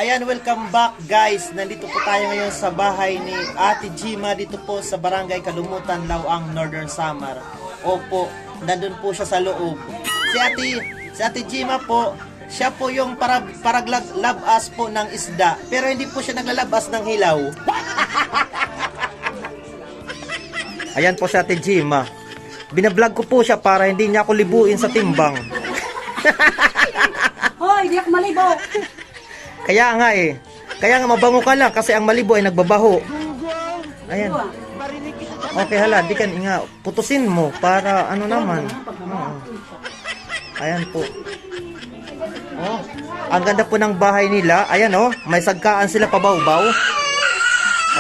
Ayan, welcome back guys. Nandito po tayo ngayon sa bahay ni Ate Gima dito po sa Barangay Kalumutan, Lawang, Northern Samar. Opo, nandun po siya sa loob. Si Ate Gima po, siya po yung paraglalabas po ng isda. Pero hindi po siya naglalabas ng hilaw. Ayan po si Ate Gima. Binablog ko po siya para hindi niya ako libuin sa timbang. Hoy, di ako malibo. Kaya nga Kaya nga mabango ka lang kasi ang malibo ay nagbabaho. Ayan. Okay hala, di kan nga putusin mo para ano naman. Ayan po. Oh, ang ganda po ng bahay nila. Ayan oh, may sagkaan sila pabaw-baw.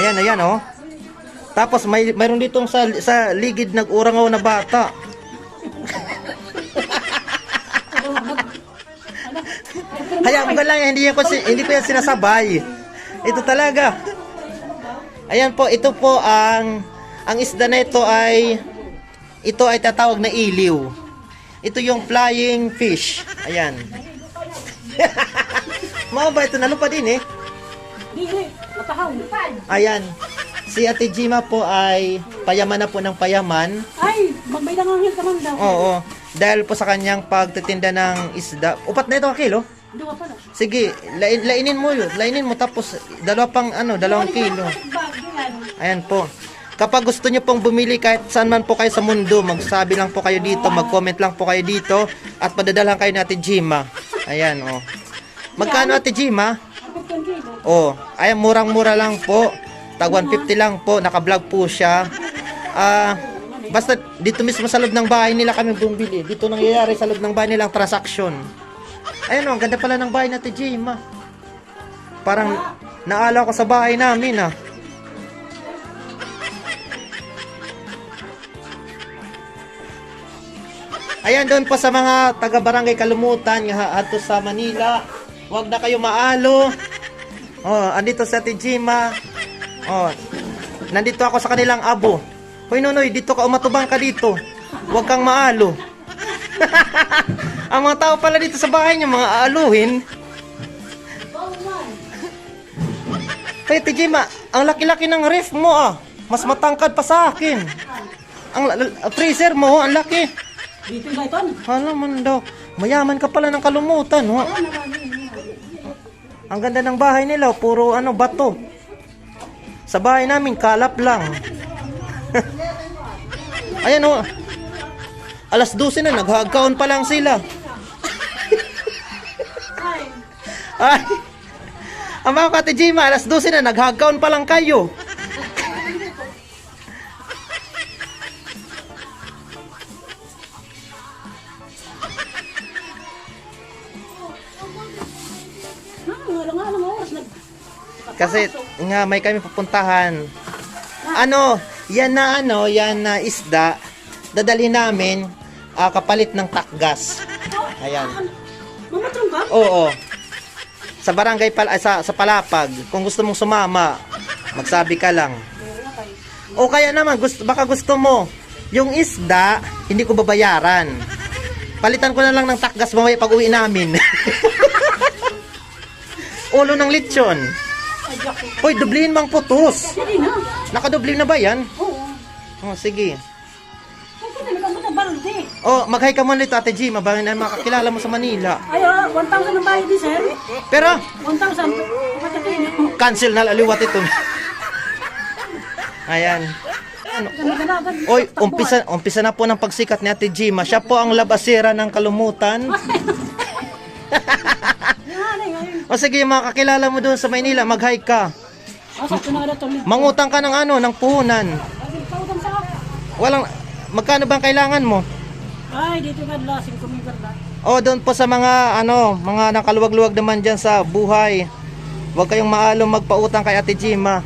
Ayan oh. Tapos mayroon ditong sa ligid nag-urangaw na bata. Hayaan mo lang, hindi ko yan sinasabay. Ito talaga. Ayan po, ito po ang isda na ito ay tatawag na iliw. Ito yung flying fish. Ayan. Mga ba ito nalupa din eh. Ayan. Si Ate Gima po ay payaman na po ng payaman. Ay, magbay lang ang ka man daw. Oo. Dahil po sa kanyang pagtitinda ng isda. Upat na ito ang kilo? Dua pa na. Sige, lainin mo yun. Lainin mo tapos 2 kilo. Ayan po. Kapag gusto nyo pong bumili kahit saan man po kayo sa mundo, magsabi lang po kayo dito, mag-comment lang po kayo dito at padadalhan kayo ni Ate Gima. Ayan oh. Magkano Ate Gima? Oh, ayan murang-mura lang po. Tag 150 lang po, naka-vlog po siya. Basta dito mismo sa loob ng bahay nila kami bumili. Dito nangyayari sa loob ng bahay nilang transaksyon. Ayun oh, ang ganda pala ng bahay na Ate Gima. Parang naalaw ko sa bahay namin ah. Ayan doon po sa mga taga-barangay Kalumutan ato sa Manila. Huwag na kayo maalo. Oh, andito si Ate Gima. Oh, nandito ako sa kanilang abo. Hoy Nonoy, dito ka umatubang ka dito. Huwag kang maalo. Ang mga tao pala dito sa bahay niyo, mga aaluhin. Hoy Ate Gima, ang laki-laki ng ref mo ah. Mas matangkad pa sa akin. Ang freezer mo, ang laki. Dito ba ito? Hala man daw. Mayaman ka pala ng Kalumutan, ho. Ang ganda ng bahay nila, puro bato. Sa bahay namin, kalap lang. Ayan ho. Alas 12 na, naghagkaon pa lang sila. Ay. Ang mga Ate Gima, alas 12 na, naghagkaon pa lang kayo. Kasi nga may kami pupuntahan. Yan na isda. Dadalhin namin kapalit ng takgas. Ayan. Mamatrong ka? Oo. Sa barangay sa Palapag. Kung gusto mong sumama, magsabi ka lang. O kaya naman baka gusto mo yung isda, hindi ko babayaran. Palitan ko na lang ng takgas mamaya pag-uwi namin. Ulo ng lechon. Hoy, dublihin mang putos. Sige na. Nakadubli na ba yan? Oo. Oh, sige. Balde. Oh, mag-hi ka muna dito, Ate Gima. Bakit na makakilala mo sa Manila? Ay, 1,000 ang bayad din, sir. Pero, 1,000. Patakin. cancel na laliwat ito. Ayan. Oy, umpisa na po ng pagsikat ni Ate Gima. Siya po ang labasera ng Kalumutan. O sige, makakilala mo doon sa Maynila, mag-hi ka. Mangutang ka ng puhunan. Magkano bang kailangan mo? Ay, dito nga lasing kumigarda. O, doon po sa mga nakaluwag-luwag naman dyan sa buhay. Huwag kayong maalong magpautang kay Ate Gima.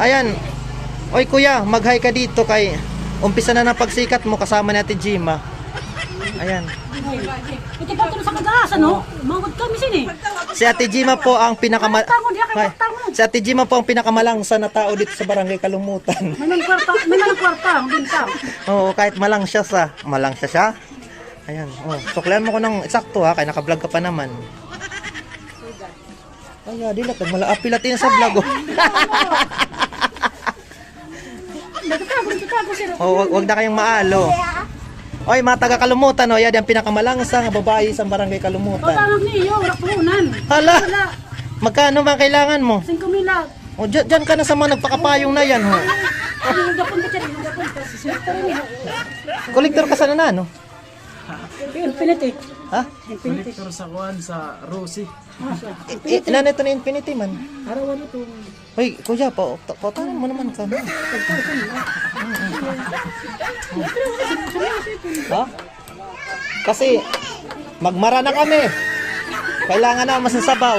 Ayan. Oy kuya, mag-hi ka dito kay umpisa na ng pagsikat mo kasama ni Ate Gima. Ayan. Ito pa ito sa kadaasan, no? Mangod kami sini. Si Ate Gima po ang Si Ate Gima po ang pinakamalangsa na tao dito sa Barangay Kalumutan. May mga kwarta, ang binta. Oo, kahit malang siya siya. Ayan, oh, suklan mo ko ng eksakto ha, kaya naka-vlog ka pa naman. Ay, dilat. Nagmalaapilatin sa vlog. Oh. Nagtatago sila. Wag na kayong maalo. Oy, mga taga Kalumutan, oh, yan ang pinakamalangsang babae sa barangay O Kalumutan. tawag niyo, wala puhunan. Hala, Wala. magkano ba kailangan mo? 5,000 lang. O, dyan ka na sa mga nagpakapayong na yan, ho. Yung gapon ka dyan, yung gapon ka. Kolektor ka sana na, no? Infinity. Ha? Infinity. Kolektor sa kuan sa Rosie. Ilan ito na Infinity man? Arawan ito. Hoy, kuya, pautanan mo naman ka, no? Ha? Kasi, magmara na kami. Kailangan na masasabaw.